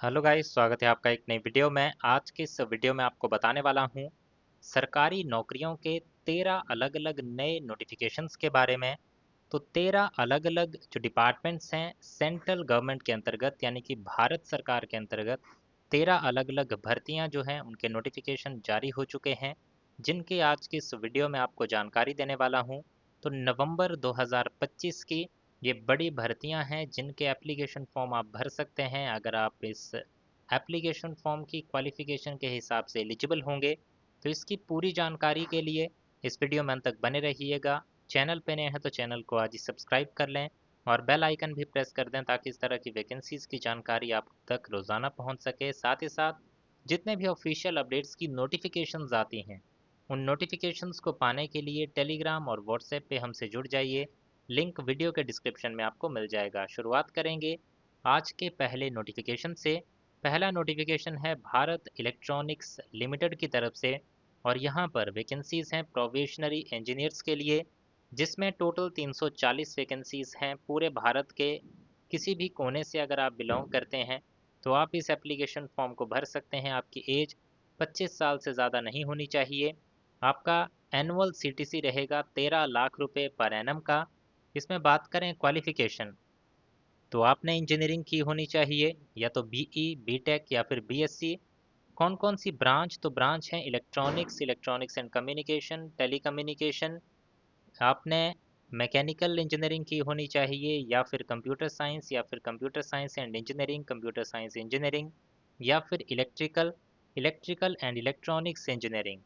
Hello guys, स्वागत है आपका एक नई वीडियो में। आज के इस वीडियो में आपको बताने वाला हूँ सरकारी नौकरियों के 13 अलग-अलग नए नोटिफिकेशंस के बारे में। तो 13 अलग-अलग जो डिपार्टमेंट्स हैं सेंट्रल गवर्नमेंट के अंतर्गत यानी कि भारत सरकार के अंतर्गत 13 अलग-अलग भर्तियां जो हैं उनके नोटिफिकेशन जारी हो चुके हैं, जिनकी आज की इस वीडियो में आपको जानकारी देने वाला हूँ। तो नवंबर 2025 की ये बड़ी भर्तियां हैं जिनके एप्लीकेशन फॉर्म आप भर सकते हैं अगर आप इस एप्लीकेशन फॉर्म की क्वालिफिकेशन के हिसाब से एलिजिबल होंगे। तो इसकी पूरी जानकारी के लिए इस वीडियो में अंत तक बने रहिएगा। चैनल पे नए हैं तो चैनल को आज ही सब्सक्राइब कर लें और बेल आइकन भी प्रेस कर दें ताकि इस तरह की वैकेंसीज की जानकारी आप तक रोज़ाना पहुंच सके। साथ ही साथ जितने भी ऑफिशियल अपडेट्स की नोटिफिकेशंस आती हैं उन नोटिफिकेशंस को पाने के लिए टेलीग्राम और व्हाट्सएप पे हमसे जुड़ जाइए। लिंक वीडियो के डिस्क्रिप्शन में आपको मिल जाएगा। शुरुआत करेंगे आज के पहले नोटिफिकेशन से। पहला नोटिफिकेशन है भारत इलेक्ट्रॉनिक्स लिमिटेड की तरफ से और यहाँ पर वैकेंसीज हैं प्रोबेशनरी इंजीनियर्स के लिए, जिसमें टोटल 340 वैकेंसीज हैं पूरे भारत के किसी भी कोने से अगर आप बिलोंग करते हैं तो आप इस एप्लीकेशन फॉर्म को भर सकते हैं। आपकी एज 25 साल से ज़्यादा नहीं होनी चाहिए। आपका एनुअल सीटीसी रहेगा 13 लाख रुपए पर एनम का। इसमें बात करें क्वालिफिकेशन तो आपने इंजीनियरिंग की होनी चाहिए या तो बीई, बीटेक या फिर बीएससी। कौन कौन सी ब्रांच? तो ब्रांच है electronics, electronics and communication, telecommunication. आपने मैकेनिकल इंजीनियरिंग की होनी चाहिए या फिर कंप्यूटर साइंस या फिर computer science and engineering, computer science engineering या फिर electrical, electrical and electronics engineering.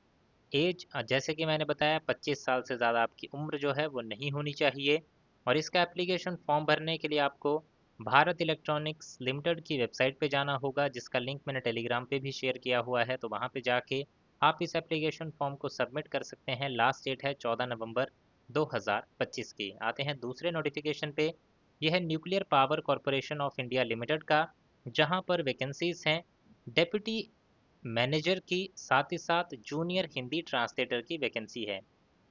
As जैसे कि मैंने बताया 25 साल से ज़्यादा आपकी उम्र जो है वो नहीं होनी चाहिए। और इसका एप्लीकेशन फॉर्म भरने के लिए आपको भारत इलेक्ट्रॉनिक्स लिमिटेड की वेबसाइट पे जाना होगा, जिसका लिंक मैंने टेलीग्राम पे भी शेयर किया हुआ है। तो वहाँ पे जाके आप इस एप्लीकेशन फॉर्म को सबमिट कर सकते हैं। लास्ट डेट है 14 नवंबर 2025 की। आते हैं दूसरे नोटिफिकेशन पे। यह है nuclear power corporation of India limited का, जहाँ पर वैकेंसीज हैं डेप्यूटी मैनेजर की, साथ ही साथ जूनियर हिंदी ट्रांसलेटर की वैकेंसी है।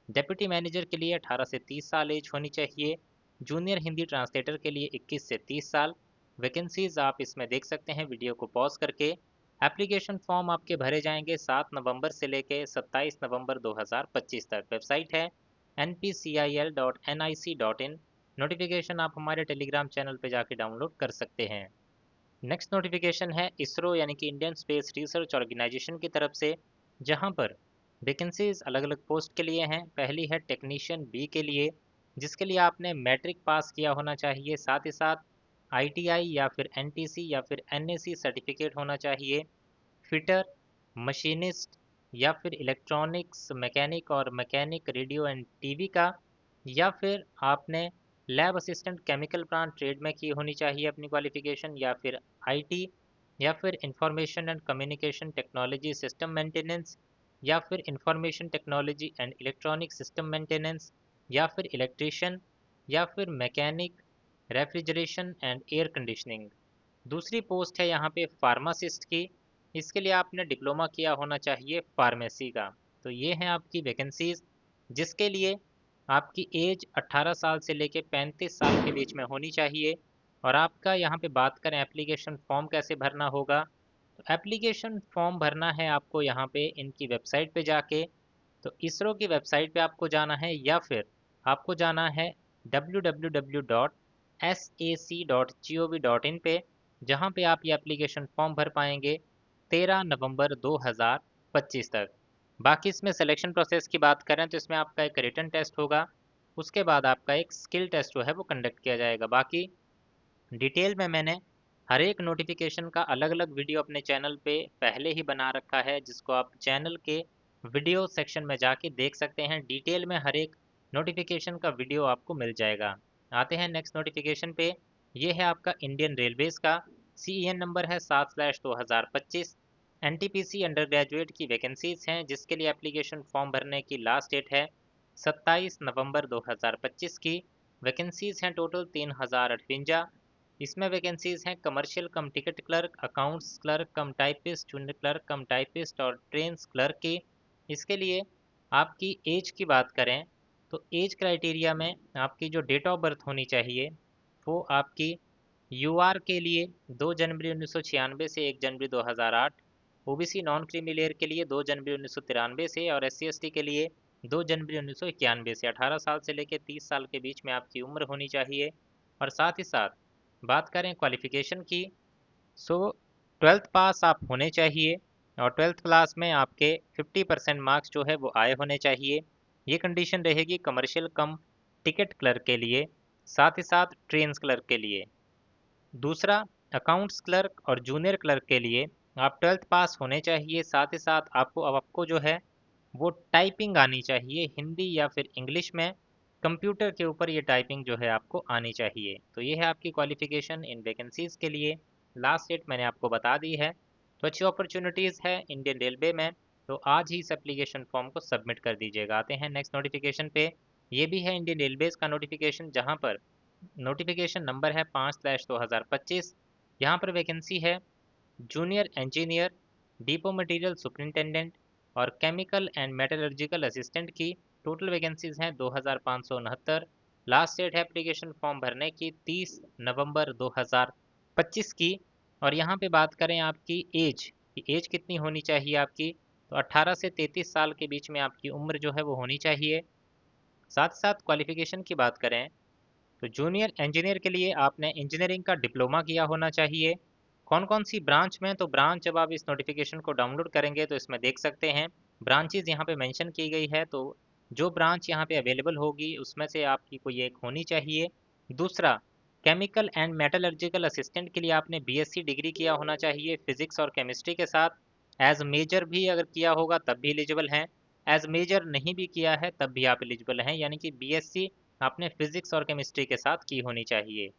डेप्यूटी मैनेजर के लिए 18 से 30 साल एज होनी चाहिए, जूनियर हिंदी ट्रांसलेटर के लिए 21 से 30 साल। वैकेंसीज आप इसमें देख सकते हैं वीडियो को पॉज करके। एप्लीकेशन फॉर्म आपके भरे जाएंगे 7 नवंबर से लेकर 27 नवंबर 2025 तक। वेबसाइट है npcil.nic.in। नोटिफिकेशन आप हमारे टेलीग्राम चैनल पर जाके डाउनलोड कर सकते हैं। नेक्स्ट नोटिफिकेशन है इसरो यानी कि इंडियन स्पेस रिसर्च ऑर्गेनाइजेशन की तरफ से, जहां पर वैकेंसीज अलग अलग पोस्ट के लिए हैं। पहली है टेक्नीशियन बी के लिए, जिसके लिए आपने मैट्रिक पास किया होना चाहिए, साथ ही साथ आईटीआई या फिर एनटीसी या फिर एनएसी सर्टिफिकेट होना चाहिए। फिटर, मशीनिस्ट या फिर इलेक्ट्रॉनिक्स मैकेनिक और मैकेनिक रेडियो एंड टीवी का, या फिर आपने lab assistant chemical plant trade में की होनी चाहिए अपनी क्वालिफिकेशन, या फिर आईटी या फिर information and communication technology system maintenance या फिर information technology and electronic system maintenance या फिर इलेक्ट्रिशियन या फिर mechanic refrigeration and air conditioning. दूसरी पोस्ट है यहाँ पे फार्मासिस्ट की। इसके लिए आपने डिप्लोमा किया होना चाहिए फार्मेसी का। तो ये हैं आपकी वैकेंसीज, जिसके लिए आपकी एज 18 साल से लेके 35 साल के बीच में होनी चाहिए। और आपका यहाँ पे बात करें एप्लीकेशन फॉर्म कैसे भरना होगा, तो एप्लीकेशन फॉर्म भरना है आपको यहाँ पे इनकी वेबसाइट पे जाके। तो इसरो की वेबसाइट पे आपको जाना है या फिर आपको जाना है www.sac.gov.in पे, जहाँ पे आप ये एप्लीकेशन फॉर्म भर पाएंगे 13 नवंबर 2025 तक। बाकी इसमें सिलेक्शन प्रोसेस की बात करें तो इसमें आपका एक रिटन टेस्ट होगा, उसके बाद आपका एक स्किल टेस्ट जो है वो कंडक्ट किया जाएगा। बाकी डिटेल में मैंने हर एक नोटिफिकेशन का अलग अलग वीडियो अपने चैनल पे पहले ही बना रखा है, जिसको आप चैनल के वीडियो सेक्शन में जाके देख सकते हैं। डिटेल में हर एक नोटिफिकेशन का वीडियो आपको मिल जाएगा। आते हैं नेक्स्ट नोटिफिकेशन पे। ये है आपका इंडियन रेलवेज का। CEN नंबर है 7/2025। NTPC अंडर ग्रेजुएट की वैकेंसीज हैं, जिसके लिए एप्लीकेशन फॉर्म भरने की लास्ट डेट है 27 नवंबर 2025 की। वैकेंसीज हैं टोटल 3058। इसमें वैकेंसीज हैं कमर्शियल कम टिकट क्लर्क, अकाउंट्स क्लर्क कम टाइपिस्ट, जूनियर क्लर्क कम टाइपिस्ट और ट्रेन्स क्लर्क की। इसके लिए आपकी एज की बात करें तो एज क्राइटेरिया में आपकी जो डेट ऑफ बर्थ होनी चाहिए वो आपकी यूआर के लिए 2 जनवरी 1996 से 1 जनवरी 2008, ओबीसी नॉन क्रीमी लेयर के लिए 2 जनवरी 1993 से और एससी एसटी के लिए 2 जनवरी 1991 से। 18 साल से लेकर 30 साल के बीच में आपकी उम्र होनी चाहिए। और साथ ही साथ बात करें क्वालिफिकेशन की, सो 12th पास आप होने चाहिए और 12th क्लास में आपके 50% मार्क्स जो है वो आए होने चाहिए। ये कंडीशन रहेगी कमर्शियल कम टिकट क्लर्क के लिए, साथ ही साथ ट्रेन्स क्लर्क के लिए। दूसरा, अकाउंट्स क्लर्क और जूनियर क्लर्क के लिए आप 12th पास होने चाहिए। साथ ही साथ आपको जो है वो टाइपिंग आनी चाहिए, हिंदी या फिर इंग्लिश में कंप्यूटर के ऊपर ये टाइपिंग जो है आपको आनी चाहिए। तो ये है आपकी क्वालिफिकेशन इन वैकेंसीज़ के लिए। लास्ट डेट मैंने आपको बता दी है। तो अच्छी अपॉर्चुनिटीज़ है इंडियन रेलवे में, तो आज ही इस एप्लीकेशन फॉर्म को सबमिट कर दीजिएगा। आते हैं नेक्स्ट नोटिफिकेशन पे। ये भी है इंडियन रेलवेज़ का नोटिफिकेशन, जहाँ पर नोटिफिकेशन नंबर है 5/2025। यहाँ पर वैकेंसी है junior engineer, depot material superintendent और केमिकल एंड मेटलर्जिकल असिस्टेंट की। टोटल वैकेंसीज हैं 2569। लास्ट डेट है एप्लीकेशन फॉर्म भरने की 30 नवंबर 2025 की। और यहाँ पे बात करें आपकी एज की, एज कितनी होनी चाहिए आपकी, तो 18 से 33 साल के बीच में आपकी उम्र जो है वो होनी चाहिए। साथ साथ क्वालिफिकेशन की बात करें तो जूनियर इंजीनियर के लिए आपने इंजीनियरिंग का डिप्लोमा किया होना चाहिए। कौन कौन सी ब्रांच में, तो ब्रांच जब आप इस नोटिफिकेशन को डाउनलोड करेंगे तो इसमें देख सकते हैं ब्रांचेज यहाँ पे मेंशन की गई है। तो जो ब्रांच यहाँ पे अवेलेबल होगी उसमें से आपकी कोई एक होनी चाहिए। दूसरा, केमिकल एंड मेटलर्जिकल असिस्टेंट के लिए आपने बीएससी डिग्री किया होना चाहिए फिजिक्स और केमिस्ट्री के साथ। एज मेजर भी अगर किया होगा तब भी एलिजिबल हैं, एज मेजर नहीं भी किया है तब भी आप एलिजिबल हैं, यानी कि बीएससी आपने फिजिक्स और केमिस्ट्री के साथ की होनी चाहिए।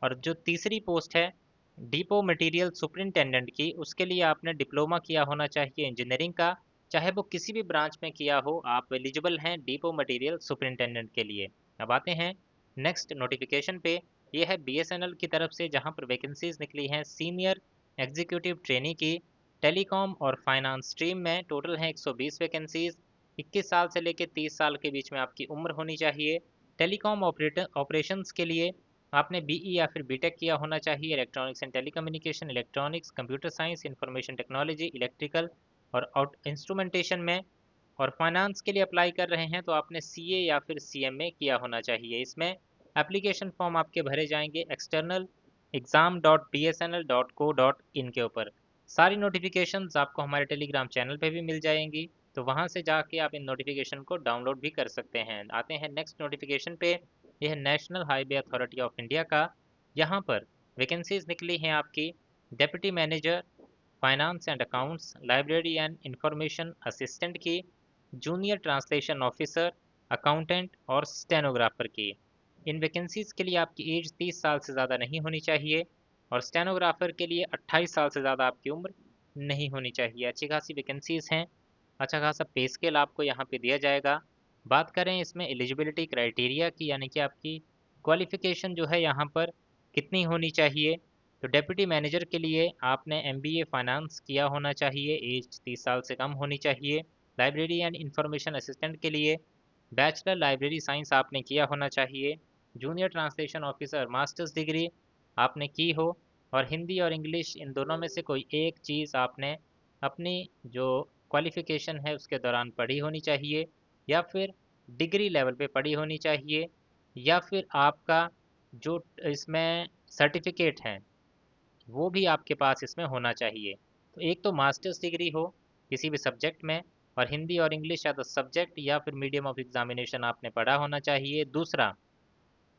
और जो तीसरी पोस्ट है डिपो मटेरियल सुपरिंटेंडेंट की, उसके लिए आपने डिप्लोमा किया होना चाहिए इंजीनियरिंग का, चाहे वो किसी भी ब्रांच में किया हो, आप एलिजिबल हैं डिपो मटेरियल सुपरिंटेंडेंट के लिए। अब आते हैं नेक्स्ट नोटिफिकेशन पे। ये है बीएसएनएल की तरफ से, जहां पर वैकेंसीज निकली हैं सीनियर एग्जीक्यूटिव ट्रेनी की, टेलीकॉम और फाइनेंस स्ट्रीम में। टोटल हैं 120 वैकेंसीज। 21 साल से लेकर 30 साल के बीच में आपकी उम्र होनी चाहिए। टेलीकॉम ऑपरेशंस के लिए आपने बीई या फिर बीटेक किया होना चाहिए, electronics and telecommunication, electronics, computer science, information technology, electrical और इंस्ट्रूमेंटेशन में। और फाइनेंस के लिए अप्लाई कर रहे हैं तो आपने सीए या फिर सीएमए किया होना चाहिए। इसमें एप्लीकेशन फॉर्म आपके भरे जाएंगे एक्सटर्नल exam.bsnl.co.in के ऊपर। सारी नोटिफिकेशंस आपको हमारे टेलीग्राम चैनल पे भी मिल जाएंगी, तो वहाँ से जाके आप इन नोटिफिकेशन को डाउनलोड भी कर सकते हैं। आते हैं नेक्स्ट नोटिफिकेशन पे। यह है national highway authority of India का। यहाँ पर वैकेंसीज निकली हैं आपकी deputy manager finance and accounts, library and information assistant की, जूनियर ट्रांसलेशन ऑफिसर, अकाउंटेंट और स्टेनोग्राफर की। इन वैकेंसीज के लिए आपकी एज 30 साल से ज़्यादा नहीं होनी चाहिए और स्टेनोग्राफर के लिए 28 साल से ज़्यादा आपकी उम्र नहीं होनी चाहिए। अच्छी खासी वैकेंसीज हैं, अच्छा खासा पे स्केल आपको यहाँ पे दिया जाएगा। बात करें इसमें एलिजिबिलिटी क्राइटेरिया की, यानी कि आपकी क्वालिफिकेशन जो है यहाँ पर कितनी होनी चाहिए, तो डेप्यूटी मैनेजर के लिए आपने एमबीए फाइनेंस किया होना चाहिए, एज 30 साल से कम होनी चाहिए। लाइब्रेरी एंड इंफॉर्मेशन असिस्टेंट के लिए बैचलर लाइब्रेरी साइंस आपने किया होना चाहिए। Junior translation officer masters degree आपने की हो और हिंदी और इंग्लिश इन दोनों में से कोई एक चीज़ आपने अपनी जो क्वालिफिकेशन है उसके दौरान पढ़ी होनी चाहिए, या फिर डिग्री लेवल पे पढ़ी होनी चाहिए, या फिर आपका जो इसमें सर्टिफिकेट है वो भी आपके पास इसमें होना चाहिए। तो एक तो मास्टर्स डिग्री हो किसी भी सब्जेक्ट में, और हिंदी और इंग्लिश या तो सब्जेक्ट या फिर मीडियम ऑफ एग्जामिनेशन आपने पढ़ा होना चाहिए। दूसरा,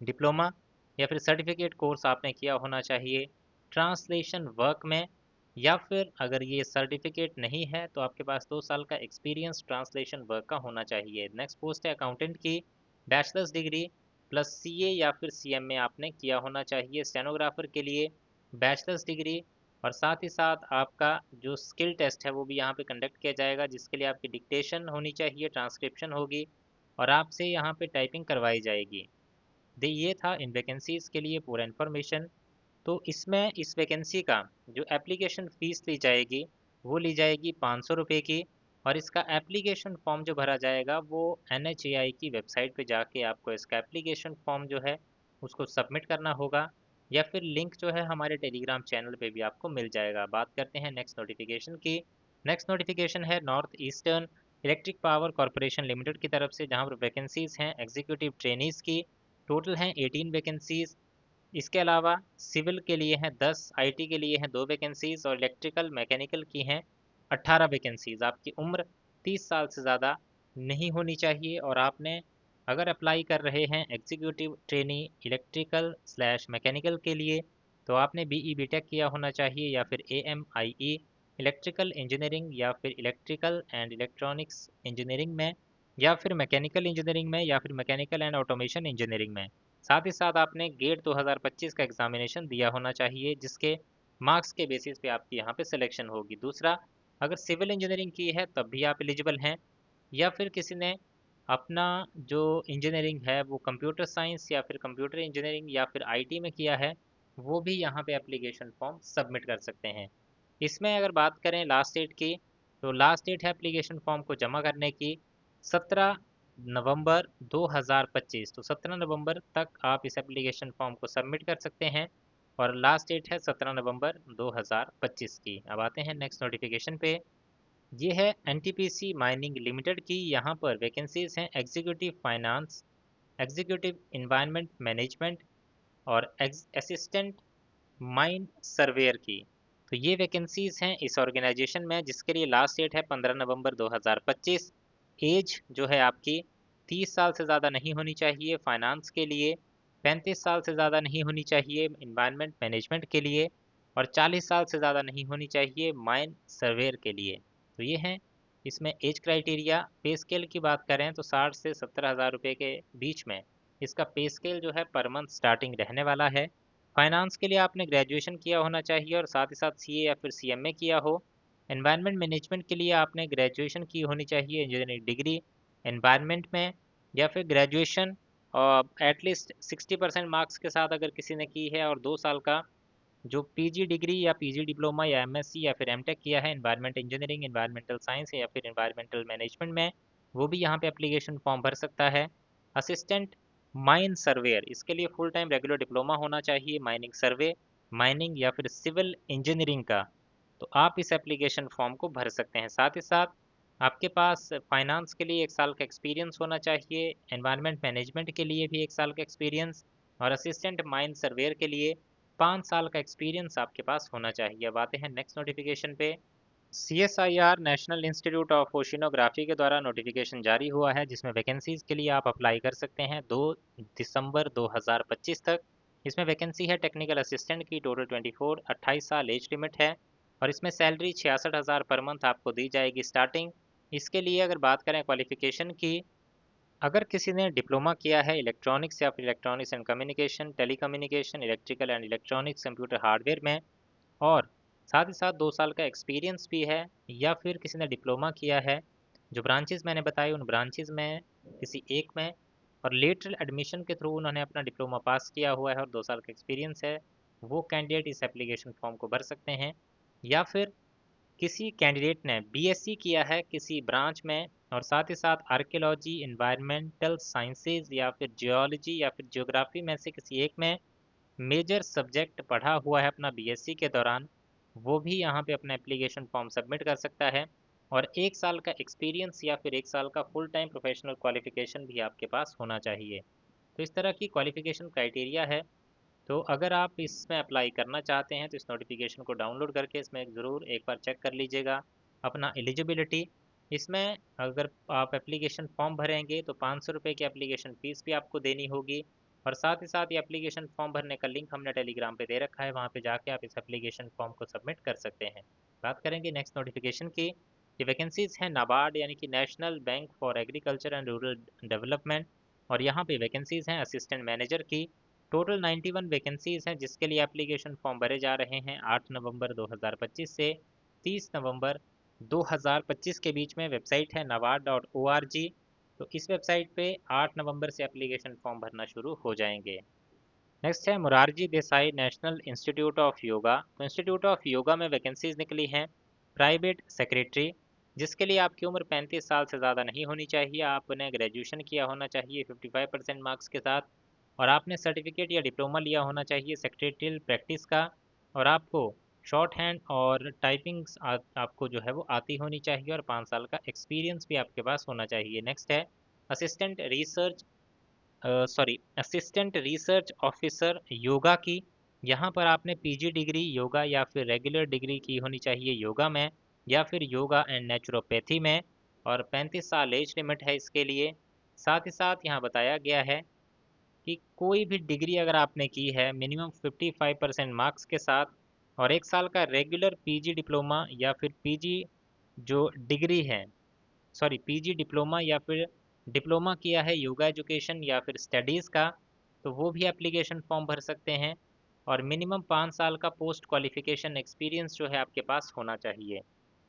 डिप्लोमा या फिर सर्टिफिकेट कोर्स आपने किया होना चाहिए ट्रांसलेशन वर्क में, या फिर अगर ये सर्टिफिकेट नहीं है तो आपके पास 2 साल का एक्सपीरियंस ट्रांसलेशन वर्क का होना चाहिए। नेक्स्ट पोस्ट है अकाउंटेंट की, बैचलर्स डिग्री प्लस सीए या फिर सीएमए आपने किया होना चाहिए। स्टेनोग्राफर के लिए बैचलर्स डिग्री, और साथ ही साथ आपका जो स्किल टेस्ट है वो भी यहाँ पे कंडक्ट किया जाएगा, जिसके लिए आपकी डिक्टेशन होनी चाहिए, ट्रांसक्रिप्शन होगी और आपसे यहाँ पे टाइपिंग करवाई जाएगी। दे ये था इन वैकेंसीज़ के लिए पूरा इन्फॉर्मेशन। तो इसमें इस वैकेंसी का जो एप्लीकेशन फ़ीस ली जाएगी वो ली जाएगी 500 रुपये की, और इसका एप्लीकेशन फॉर्म जो भरा जाएगा वो NHAI की वेबसाइट पे जाके आपको इसका एप्लीकेशन फॉर्म जो है उसको सबमिट करना होगा। या फिर लिंक जो है हमारे टेलीग्राम चैनल पे भी आपको मिल जाएगा। बात करते हैं नेक्स्ट नोटिफिकेशन की। नेक्स्ट नोटिफिकेशन है north eastern electric power corporation limited की तरफ से, जहां पर वैकेंसीज हैं एग्जीक्यूटिव ट्रेनीज की। टोटल हैं 18 वैकेंसीज। इसके अलावा सिविल के लिए हैं 10, आईटी के लिए हैं 2 वैकेंसीज और इलेक्ट्रिकल मैकेनिकल की हैं 18 वैकेंसीज। आपकी उम्र 30 साल से ज़्यादा नहीं होनी चाहिए और आपने अगर अप्लाई कर रहे हैं executive trainee electrical slash mechanical के लिए तो आपने बीई बीटेक किया होना चाहिए या फिर एएमआईई इलेक्ट्रिकल इंजीनियरिंग या फिर इलेक्ट्रिकल एंड इलेक्ट्रॉनिक्स इंजीनियरिंग में या फिर मैकेनिकल इंजीनियरिंग में या फिर मैकेनिकल एंड ऑटोमेशन इंजीनियरिंग में। साथ ही साथ आपने गेट 2025 का एग्जामिनेशन दिया होना चाहिए जिसके मार्क्स के बेसिस पे आपकी यहाँ पे सिलेक्शन होगी। दूसरा, अगर सिविल इंजीनियरिंग की है तब भी आप एलिजिबल हैं, या फिर किसी ने अपना जो इंजीनियरिंग है वो कंप्यूटर साइंस या फिर कंप्यूटर इंजीनियरिंग या फिर आईटी में किया है, वो भी यहाँ पे एप्लीकेशन फॉर्म सबमिट कर सकते हैं। इसमें अगर बात करें लास्ट डेट की, तो लास्ट डेट है एप्लीकेशन फॉर्म को जमा करने की 17 नवंबर 2025। तो 17 नवंबर तक आप इस एप्लीकेशन फॉर्म को सबमिट कर सकते हैं और लास्ट डेट है 17 नवंबर 2025 की। अब आते हैं नेक्स्ट नोटिफिकेशन पे। ये है एनटीपीसी माइनिंग लिमिटेड की। यहाँ पर वैकेंसीज हैं executive finance, executive environment management और असिस्टेंट माइन सर्वेयर की। तो ये वैकेंसीज हैं इस ऑर्गेनाइजेशन में जिसके लिए लास्ट डेट है 15 नवंबर 2025। एज जो है आपकी 30 साल से ज़्यादा नहीं होनी चाहिए फाइनेंस के लिए, 35 साल से ज़्यादा नहीं होनी चाहिए इन्वायरमेंट मैनेजमेंट के लिए और 40 साल से ज़्यादा नहीं होनी चाहिए माइन सर्वेयर के लिए। तो ये हैं इसमें एज क्राइटेरिया। पे स्केल की बात करें तो 60 से 70 हज़ार रुपये के बीच में इसका पे स्केल जो है पर मंथ स्टार्टिंग रहने वाला है। फाइनेंस के लिए आपने ग्रेजुएशन किया होना चाहिए और साथ ही साथ सीए या फिर सीएमए किया हो। एनवायरनमेंट मैनेजमेंट के लिए आपने ग्रेजुएशन की होनी चाहिए इंजीनियरिंग डिग्री एनवायरनमेंट में, या फिर ग्रेजुएशन और एटलीस्ट 60% मार्क्स के साथ अगर किसी ने की है और 2 साल का जो पीजी डिग्री या पीजी डिप्लोमा या एमएससी या फिर एमटेक किया है एनवायरमेंट इंजीनियरिंग, एनवायरमेंटल साइंस या फिर एनवायरमेंटल मैनेजमेंट में, वो भी यहाँ पे एप्लीकेशन फॉर्म भर सकता है। असिस्टेंट माइन सर्वेयर, इसके लिए फुल टाइम रेगुलर डिप्लोमा होना चाहिए माइनिंग सर्वे, माइनिंग या फिर सिविल इंजीनियरिंग का। तो आप इस एप्लीकेशन फॉर्म को भर सकते हैं। साथ ही साथ आपके पास फाइनेंस के लिए 1 साल का एक्सपीरियंस होना चाहिए, एनवायरमेंट मैनेजमेंट के लिए भी 1 साल का एक्सपीरियंस और असिस्टेंट माइन सर्वेयर के लिए 5 साल का एक्सपीरियंस आपके पास होना चाहिए। अब आते हैं नेक्स्ट नोटिफिकेशन पे। CSIR national institute of oceanography के द्वारा नोटिफिकेशन जारी हुआ है जिसमें वैकेंसीज के लिए आप अप्लाई कर सकते हैं 2 दिसंबर 2025 तक। इसमें वैकेंसी है टेक्निकल असिस्टेंट की, टोटल 28 साल एज लिमिट है और इसमें सैलरी 66,000 पर मंथ आपको दी जाएगी स्टार्टिंग। इसके लिए अगर बात करें क्वालिफिकेशन की, अगर किसी ने डिप्लोमा किया है इलेक्ट्रॉनिक्स या फिर electronics and communication, telecommunication, electrical and electronics, computer hardware में और साथ ही साथ 2 साल का एक्सपीरियंस भी है, या फिर किसी ने डिप्लोमा किया है जो ब्रांचेस मैंने बताई उन ब्रांचेस में किसी एक में और लेटरल एडमिशन के थ्रू उन्होंने अपना डिप्लोमा पास किया हुआ है और 2 साल का एक्सपीरियंस है, वो कैंडिडेट इस एप्लीकेशन फॉर्म को भर सकते हैं। या फिर किसी कैंडिडेट ने बीएससी किया है किसी ब्रांच में और साथ ही साथ आर्कियोलॉजी, एनवायरमेंटल साइंसेज या फिर जियोलॉजी या फिर ज्योग्राफी में से किसी एक में मेजर सब्जेक्ट पढ़ा हुआ है अपना बीएससी के दौरान, वो भी यहाँ पे अपना एप्लीकेशन फॉर्म सबमिट कर सकता है और 1 साल का एक्सपीरियंस या फिर 1 साल का फुल टाइम प्रोफेशनल क्वालिफिकेशन भी आपके पास होना चाहिए। तो इस तरह की क्वालिफिकेशन क्राइटेरिया है। तो अगर आप इसमें अप्लाई करना चाहते हैं तो इस नोटिफिकेशन को डाउनलोड करके इसमें ज़रूर एक बार चेक कर लीजिएगा अपना एलिजिबिलिटी। इसमें अगर आप एप्लीकेशन फॉर्म भरेंगे तो 500 रुपये की एप्लीकेशन फ़ीस भी आपको देनी होगी और साथ ही साथ ये एप्लीकेशन फॉर्म भरने का लिंक हमने टेलीग्राम पे दे रखा है, वहाँ पे जाके आप इस एप्लीकेशन फॉर्म को सबमिट कर सकते हैं। बात करेंगे नेक्स्ट नोटिफिकेशन की। ये वैकेंसीज़ हैं नाबार्ड यानी कि national bank for agriculture and rural development और यहाँ पे वैकेंसीज़ हैं असिस्टेंट मैनेजर की। टोटल 91 वैकेंसीज हैं जिसके लिए एप्लीकेशन फॉर्म भरे जा रहे हैं 8 नवंबर 2025 से 30 नवंबर 2025 के बीच में। वेबसाइट है nawar.org। तो इस वेबसाइट पे 8 नवंबर से एप्लीकेशन फॉर्म भरना शुरू हो जाएंगे। नेक्स्ट है Morarji Desai national institute of yoga. तो इंस्टीट्यूट ऑफ योगा में वैकेंसीज निकली हैं प्राइवेट सेक्रेटरी, जिसके लिए आपकी उम्र 35 साल से ज़्यादा नहीं होनी चाहिए, आपने ग्रेजुएशन किया होना चाहिए 55% मार्क्स के साथ और आपने सर्टिफिकेट या डिप्लोमा लिया होना चाहिए सेक्रेटरियल प्रैक्टिस का, और आपको शॉर्ट हैंड और टाइपिंग आपको जो है वो आती होनी चाहिए, और 5 साल का एक्सपीरियंस भी आपके पास होना चाहिए। नेक्स्ट है assistant research assistant research officer yoga की। यहाँ पर आपने पीजी डिग्री योगा या फिर रेगुलर डिग्री की होनी चाहिए योगा में, या फिर योगा एंड नेचुरोपैथी में, और 35 साल एज लिमिट है इसके लिए। साथ ही साथ यहाँ बताया गया है कि कोई भी डिग्री अगर आपने की है मिनिमम 55% मार्क्स के साथ, और 1 साल का रेगुलर पीजी डिप्लोमा या फिर पीजी जो डिग्री है, सॉरी पीजी डिप्लोमा या फिर डिप्लोमा किया है योगा एजुकेशन या फिर स्टडीज़ का, तो वो भी एप्लीकेशन फॉर्म भर सकते हैं। और मिनिमम 5 साल का पोस्ट क्वालिफिकेशन एक्सपीरियंस जो है आपके पास होना चाहिए।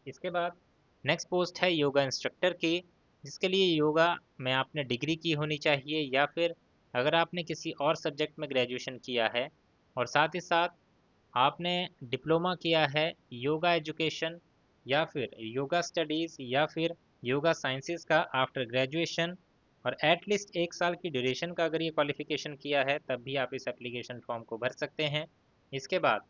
इसके बाद नेक्स्ट पोस्ट है योगा इंस्ट्रक्टर की, जिसके लिए योगा में आपने डिग्री की होनी चाहिए, या फिर अगर आपने किसी और सब्जेक्ट में ग्रेजुएशन किया है और साथ ही साथ आपने डिप्लोमा किया है योगा एजुकेशन या फिर योगा स्टडीज़ या फिर योगा साइंसेज का आफ्टर ग्रेजुएशन, और एटलीस्ट 1 साल की ड्यूरेशन का अगर ये क्वालिफिकेशन किया है, तब भी आप इस एप्लीकेशन फॉर्म को भर सकते हैं। इसके बाद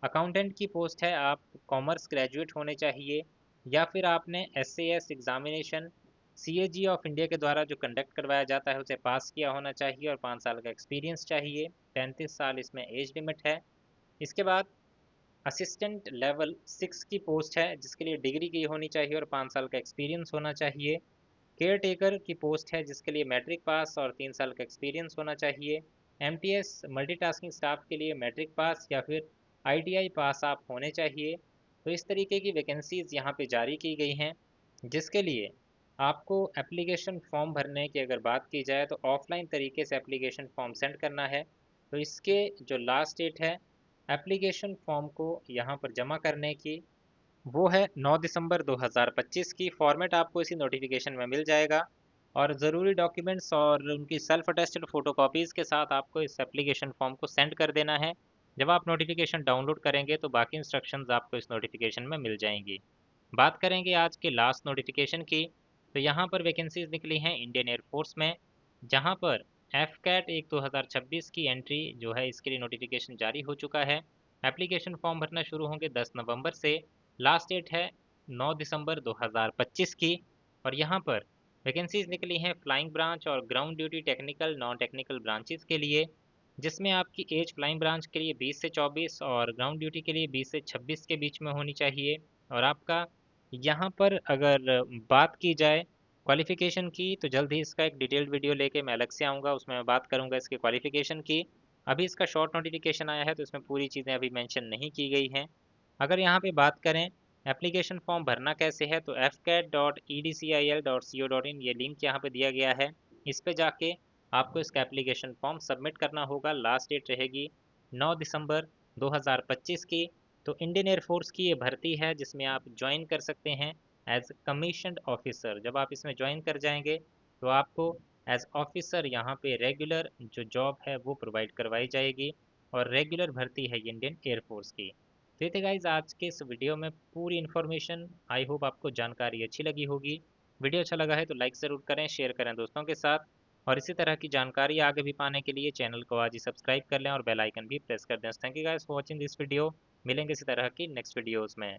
अकाउंटेंट की पोस्ट है, आप कॉमर्स ग्रेजुएट होने चाहिए, या फिर आपने SAS examination CAG of India के द्वारा जो कंडक्ट करवाया जाता है उसे पास किया होना चाहिए, और 5 साल का एक्सपीरियंस चाहिए। 35 साल इसमें एज लिमिट है। इसके बाद असिस्टेंट लेवल 6 की पोस्ट है, जिसके लिए डिग्री की होनी चाहिए और 5 साल का एक्सपीरियंस होना चाहिए। केयर टेकर की पोस्ट है, जिसके लिए मैट्रिक पास और 3 साल का एक्सपीरियंस होना चाहिए। MTS मल्टीटास्किंग स्टाफ के लिए मैट्रिक पास या फिर ITI पास आप होने चाहिए। तो इस तरीके की वैकेंसीज यहाँ पे जारी की गई हैं, जिसके लिए आपको एप्लीकेशन फॉर्म भरने की अगर बात की जाए तो ऑफलाइन तरीके से एप्लीकेशन फॉर्म सेंड करना है। तो इसके जो लास्ट डेट है एप्लीकेशन फॉर्म को यहाँ पर जमा करने की, वो है 9 दिसंबर 2025 की। फॉर्मेट आपको इसी नोटिफिकेशन में मिल जाएगा, और ज़रूरी डॉक्यूमेंट्स और उनकी सेल्फ अटेस्टेड फ़ोटोकॉपीज़ के साथ आपको इस एप्लीकेशन फॉर्म को सेंड कर देना है। जब आप नोटिफिकेशन डाउनलोड करेंगे तो बाकी इंस्ट्रक्शंस आपको इस नोटिफिकेशन में मिल जाएंगी। बात करेंगे आज के लास्ट नोटिफिकेशन की, तो यहाँ पर वैकेंसीज निकली हैं इंडियन एयरफोर्स में, जहाँ पर एफ कैट 2026 की एंट्री जो है इसके लिए नोटिफिकेशन जारी हो चुका है। एप्लीकेशन फॉर्म भरना शुरू होंगे 10 नवंबर से, लास्ट डेट है 9 दिसंबर 2025 की। और यहाँ पर वैकेंसीज निकली हैं फ्लाइंग ब्रांच और ground duty technical non technical branches के लिए, जिसमें आपकी एज फ्लाइंग ब्रांच के लिए 20 से 24 और ग्राउंड ड्यूटी के लिए 20 से 26 के बीच में होनी चाहिए। और आपका यहाँ पर अगर बात की जाए क्वालिफ़िकेशन की, तो जल्द ही इसका एक डिटेल्ड वीडियो लेके मैं अलग से आऊँगा, उसमें मैं बात करूँगा इसके क्वालिफ़िकेशन की। अभी इसका शॉर्ट नोटिफिकेशन आया है तो इसमें पूरी चीज़ें अभी मेंशन नहीं की गई हैं। अगर यहाँ पे बात करें एप्लीकेशन फॉर्म भरना कैसे है, तो fcat.edcil.co.in ये लिंक यहाँ पे दिया गया है। इस पे जाके आपको इसका एप्लीकेशन फॉर्म सबमिट करना होगा। लास्ट डेट रहेगी 9 दिसंबर 2025 की। तो इंडियन एयरफोर्स की ये भर्ती है, जिसमें आप ज्वाइन कर सकते हैं एज कमीशन्ड ऑफिसर। जब आप इसमें ज्वाइन कर जाएंगे तो आपको एज ऑफिसर यहाँ पे रेगुलर जो जॉब है वो प्रोवाइड करवाई जाएगी, और रेगुलर भर्ती है इंडियन एयरफोर्स की। तो ये थे गाइज आज के इस वीडियो में पूरी इन्फॉर्मेशन। आई होप आपको जानकारी अच्छी लगी होगी। वीडियो अच्छा लगा है तो लाइक ज़रूर करें, शेयर करें दोस्तों के साथ, और इसी तरह की जानकारी आगे भी पाने के लिए चैनल को आज ही सब्सक्राइब कर लें और बेल आइकन भी प्रेस कर दें। Thank you guys for watching this video. मिलेंगे इसी तरह की नेक्स्ट वीडियोज़ में।